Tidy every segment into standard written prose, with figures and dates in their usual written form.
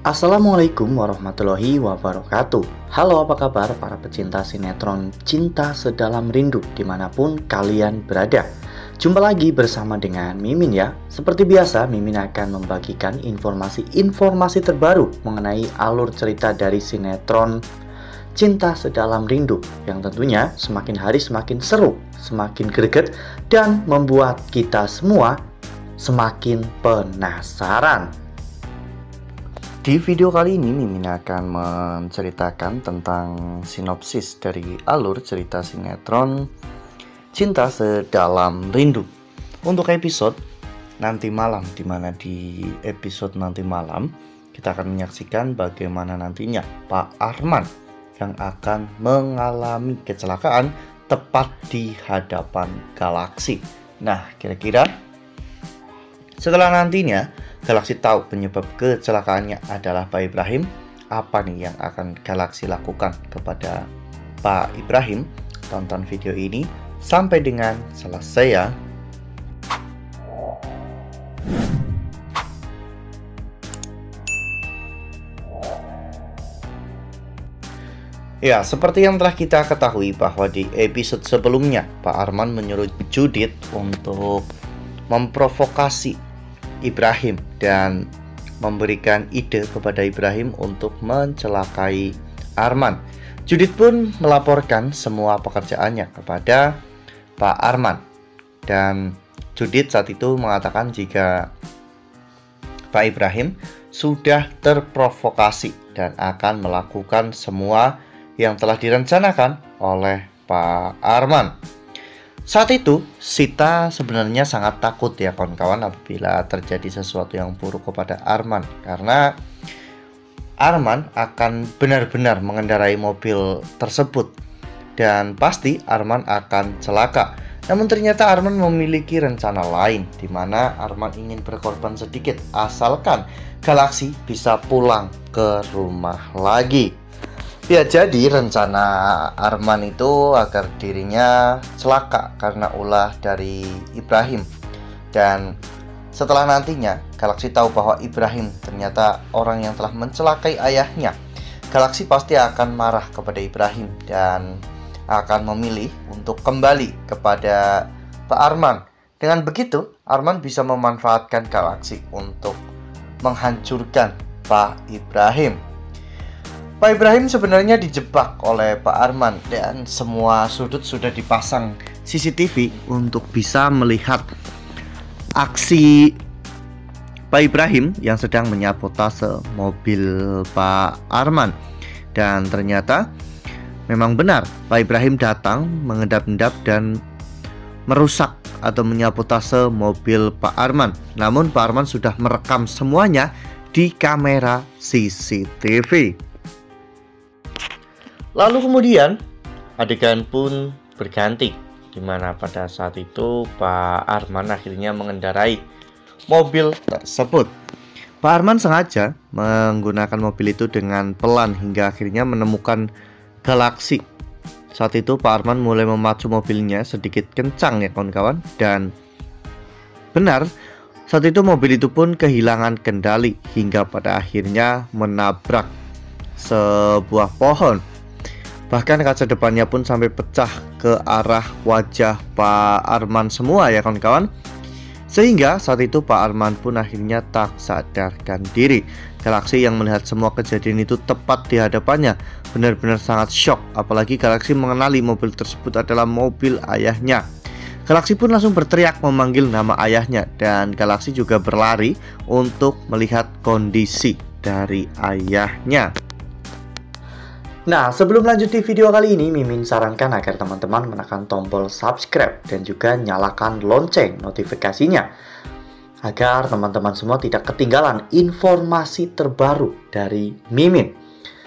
Assalamualaikum warahmatullahi wabarakatuh. Halo, apa kabar para pecinta sinetron Cinta Sedalam Rindu dimanapun kalian berada. Jumpa lagi bersama dengan Mimin ya. Seperti biasa, Mimin akan membagikan informasi terbaru mengenai alur cerita dari sinetron Cinta Sedalam Rindu yang tentunya semakin hari semakin seru, semakin greget, dan membuat kita semua semakin penasaran. Di video kali ini Mimin akan menceritakan tentang sinopsis dari alur cerita sinetron Cinta Sedalam Rindu. Untuk episode nanti malam, dimana di episode nanti malam kita akan menyaksikan bagaimana nantinya Pak Arman yang akan mengalami kecelakaan tepat di hadapan Galaksi. Nah, kira-kira setelah nantinya Galaksi tahu penyebab kecelakaannya adalah Pak Ibrahim, apa nih yang akan Galaksi lakukan kepada Pak Ibrahim? Tonton video ini sampai dengan selesai ya. Ya, seperti yang telah kita ketahui bahwa di episode sebelumnya Pak Arman menyuruh Judit untuk memprovokasi Ibrahim dan memberikan ide kepada Ibrahim untuk mencelakai Arman. Judit pun melaporkan semua pekerjaannya kepada Pak Arman, dan Judit saat itu mengatakan jika Pak Ibrahim sudah terprovokasi dan akan melakukan semua yang telah direncanakan oleh Pak Arman. Saat itu Sita sebenarnya sangat takut ya kawan-kawan apabila terjadi sesuatu yang buruk kepada Arman, karena Arman akan benar-benar mengendarai mobil tersebut dan pasti Arman akan celaka. Namun ternyata Arman memiliki rencana lain, di mana Arman ingin berkorban sedikit asalkan Galaksi bisa pulang ke rumah lagi. Ya, jadi rencana Arman itu agar dirinya celaka karena ulah dari Ibrahim. Dan setelah nantinya Galaksi tahu bahwa Ibrahim ternyata orang yang telah mencelakai ayahnya, Galaksi pasti akan marah kepada Ibrahim dan akan memilih untuk kembali kepada Pak Arman. Dengan begitu, Arman bisa memanfaatkan Galaksi untuk menghancurkan Pak Ibrahim. Pak Ibrahim sebenarnya dijebak oleh Pak Arman dan semua sudut sudah dipasang CCTV untuk bisa melihat aksi Pak Ibrahim yang sedang menyabotase mobil Pak Arman. Dan ternyata memang benar Pak Ibrahim datang mengendap-endap dan merusak atau menyabotase mobil Pak Arman. Namun Pak Arman sudah merekam semuanya di kamera CCTV. Lalu kemudian adegan pun berganti, di mana pada saat itu Pak Arman akhirnya mengendarai mobil tersebut. Pak Arman sengaja menggunakan mobil itu dengan pelan hingga akhirnya menemukan Galaksi. Saat itu Pak Arman mulai memacu mobilnya sedikit kencang ya kawan-kawan, dan benar saat itu mobil itu pun kehilangan kendali hingga pada akhirnya menabrak sebuah pohon. Bahkan kaca depannya pun sampai pecah ke arah wajah Pak Arman semua ya kawan-kawan. Sehingga saat itu Pak Arman pun akhirnya tak sadarkan diri. Galaksi yang melihat semua kejadian itu tepat di hadapannya benar-benar sangat shock. Apalagi Galaksi mengenali mobil tersebut adalah mobil ayahnya. Galaksi pun langsung berteriak memanggil nama ayahnya, dan Galaksi juga berlari untuk melihat kondisi dari ayahnya. Nah, sebelum lanjut di video kali ini, Mimin sarankan agar teman-teman menekan tombol subscribe dan juga nyalakan lonceng notifikasinya agar teman-teman semua tidak ketinggalan informasi terbaru dari Mimin.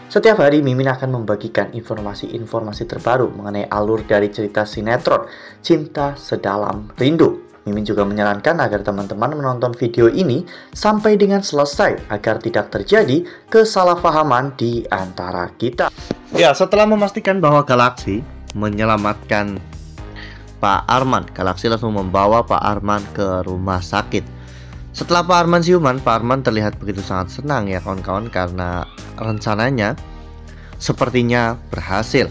Setiap hari Mimin akan membagikan informasi-informasi terbaru mengenai alur dari cerita sinetron Cinta Sedalam Rindu. Mimin juga menyarankan agar teman-teman menonton video ini sampai dengan selesai agar tidak terjadi kesalahpahaman di antara kita. Ya, setelah memastikan bahwa Galaksi menyelamatkan Pak Arman, Galaksi langsung membawa Pak Arman ke rumah sakit. Setelah Pak Arman siuman, Pak Arman terlihat begitu sangat senang ya kawan-kawan, karena rencananya sepertinya berhasil.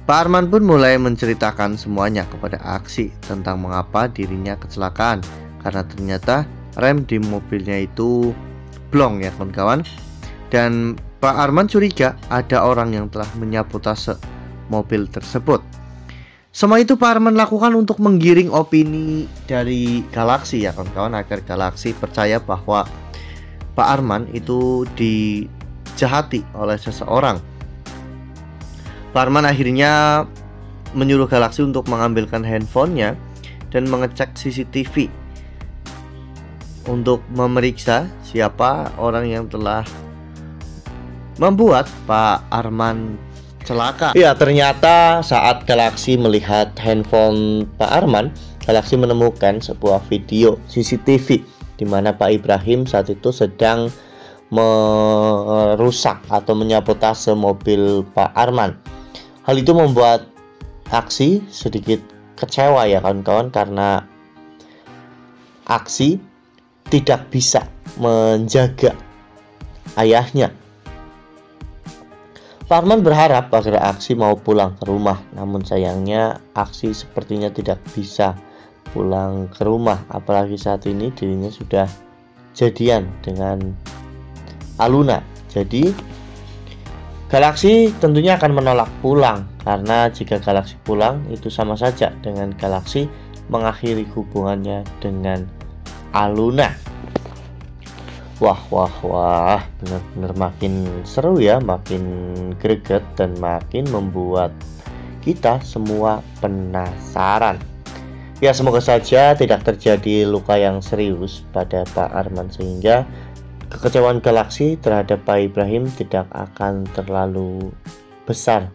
Pak Arman pun mulai menceritakan semuanya kepada Aksi tentang mengapa dirinya kecelakaan, karena ternyata rem di mobilnya itu blong ya kawan-kawan. Dan Pak Arman curiga ada orang yang telah menyabotase mobil tersebut. Semua itu Pak Arman lakukan untuk menggiring opini dari Galaksi ya kawan-kawan, agar Galaksi percaya bahwa Pak Arman itu dijahati oleh seseorang. Pak Arman akhirnya menyuruh Galaksi untuk mengambilkan handphonenya dan mengecek CCTV untuk memeriksa siapa orang yang telah membuat Pak Arman celaka. Ya, ternyata saat Galaksi melihat handphone Pak Arman, Galaksi menemukan sebuah video CCTV di mana Pak Ibrahim saat itu sedang merusak atau menyabotase mobil Pak Arman. Hal itu membuat Aksi sedikit kecewa ya kawan-kawan, karena Aksi tidak bisa menjaga ayahnya. Pak Arman berharap agar Aksi mau pulang ke rumah, namun sayangnya Aksi sepertinya tidak bisa pulang ke rumah, apalagi saat ini dirinya sudah jadian dengan Aluna. Jadi Galaksi tentunya akan menolak pulang, karena jika Galaksi pulang itu sama saja dengan Galaksi mengakhiri hubungannya dengan Aluna. Wah, benar-benar makin seru ya, makin greget dan makin membuat kita semua penasaran. Ya, semoga saja tidak terjadi luka yang serius pada Pak Arman, sehingga kekecewaan Galaksi terhadap Pak Ibrahim tidak akan terlalu besar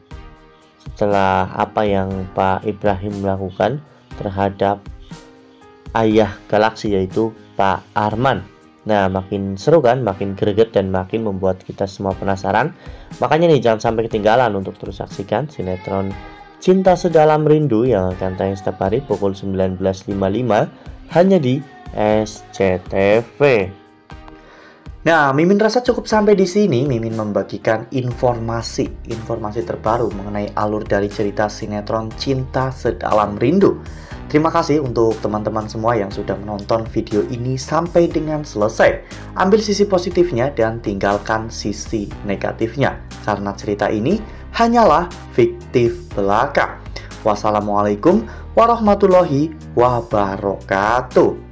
setelah apa yang Pak Ibrahim lakukan terhadap ayah Galaksi, yaitu Pak Arman. Nah, makin seru kan, makin greget dan makin membuat kita semua penasaran. Makanya nih, jangan sampai ketinggalan untuk terus saksikan sinetron Cinta Sedalam Rindu yang akan tayang setiap hari pukul 19.55 hanya di SCTV. Nah, Mimin rasa cukup sampai di sini. Mimin membagikan informasi terbaru mengenai alur dari cerita sinetron Cinta Sedalam Rindu. Terima kasih untuk teman-teman semua yang sudah menonton video ini sampai dengan selesai. Ambil sisi positifnya dan tinggalkan sisi negatifnya, karena cerita ini hanyalah fiktif belaka. Wassalamualaikum warahmatullahi wabarakatuh.